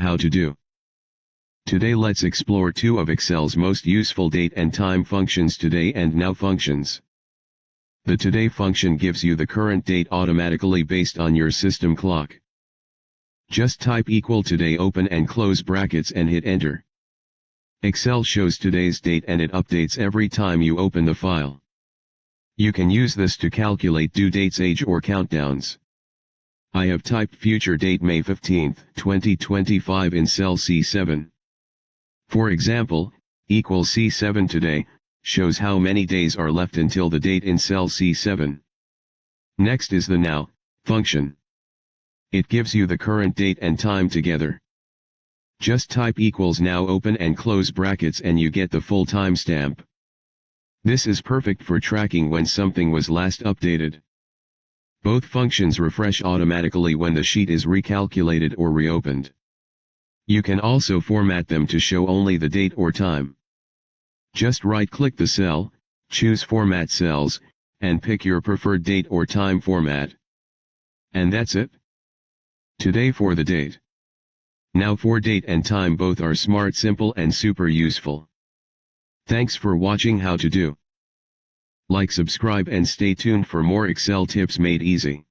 how to do. Today let's explore two of Excel's most useful date and time functions, today and now functions. The today function gives you the current date automatically based on your system clock. Just type equal today, open and close brackets and hit enter. Excel shows today's date and it updates every time you open the file. You can use this to calculate due dates, age or countdowns. I have typed future date May 15, 2025 in cell C7. For example, equals C7 today, shows how many days are left until the date in cell C7. Next is the now function. It gives you the current date and time together. Just type equals now, open and close brackets and you get the full timestamp. This is perfect for tracking when something was last updated. Both functions refresh automatically when the sheet is recalculated or reopened. You can also format them to show only the date or time. Just right-click the cell, choose Format Cells, and pick your preferred date or time format. And that's it. Today for the date. Now for date and time, both are smart, simple and super useful. Thanks for watching How to Do. Like, subscribe and stay tuned for more Excel tips made easy.